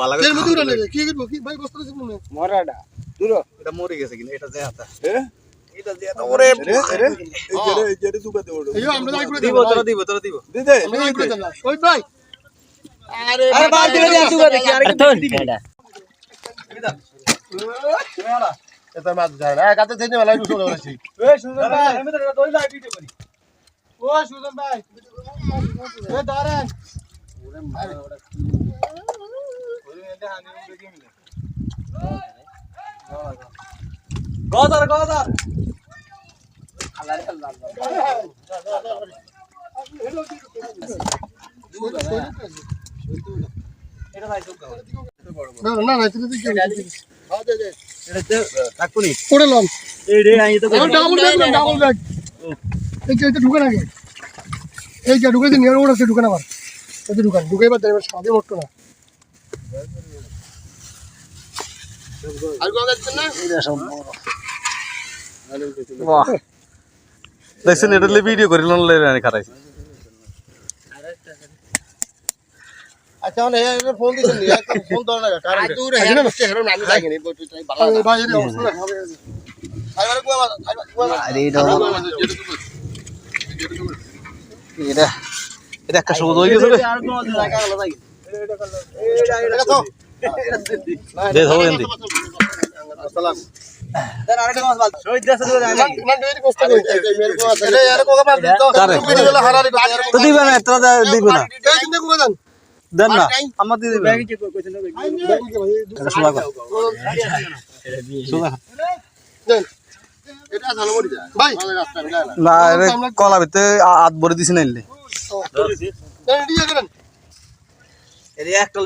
ভালো করে এর মধ্যে উড়ালে কি করব কি ভাই বস্তা আছে মনে মরাডা দূর এটা মরে গেছে কিনা এটা যে হাতা এটা যে ওরে এই যে জুগা দেব এই আমরা যাই করে দিব তোরা দিব দে দে আমরা যাই করে দিলাম ওই ভাই আরে বাদ দিলে দিয়া জুগা দেখি আর এটা মাছ যায় না কাতে থেকে মেলা শুরু করেছি এই সুজন ভাই আমি তো দই লাইট ভিডিও করি ও সুজন ভাই এ দাঁড়ান ওরে মারে ওরে এটা হানি দেখি মিলে গজার গজার এটা ভাই চুপ না না না এটা দেখি হ্যাঁ দে দে এটা রাখুনি পড়ে লম এই রে আই তো ডাবল ব্যাগ এই যে এটা ঢুকে না গে এই যে ঢুকে নিয়ে ওড়াছে ঢুকে না আবার এই ঢুকান ঢুকে এবার দেবে সাদে মটটো না আর কোন যাচ্ছে না এটা সব বাহ দেখছেন এটা ভিডিও করি লোন লই খারাইছে আচ্ছা মানে এই ফোন দিছেন নি একটা ফোন ধরে না কারণ দূর হে না হেরো না আমি যাইনি বই তুই ভালো না ভাই এই অবস্থা না হবে আইবার কোয়া আরে এটা এটা একটা সবুজ হয়ে গেছে রে আর কোন জায়গা গেল ভাই এটা তো দে ধরো এন্দি আসসালাম দেন আরেকটা মাছ বাল শহীদ দেশে দিবে জানি না ডেরি কষ্ট কই মেরে কো আছে রে यार কোকা মার দিতো ভিডিও গুলো হারারি তো দিবে না তোরা দিবে না এই চিন্তা কোকা দেন দেন না আমার দিয়ে দিবে ব্যাগে কি কইছেন না এটা সোজা কর সোজা দেন এটা জানো মরি যা ভাই রাস্তা না না এর কলা ভিতরে হাত ভরে দিছ না ইলে দেন রেডি করেন এর একটা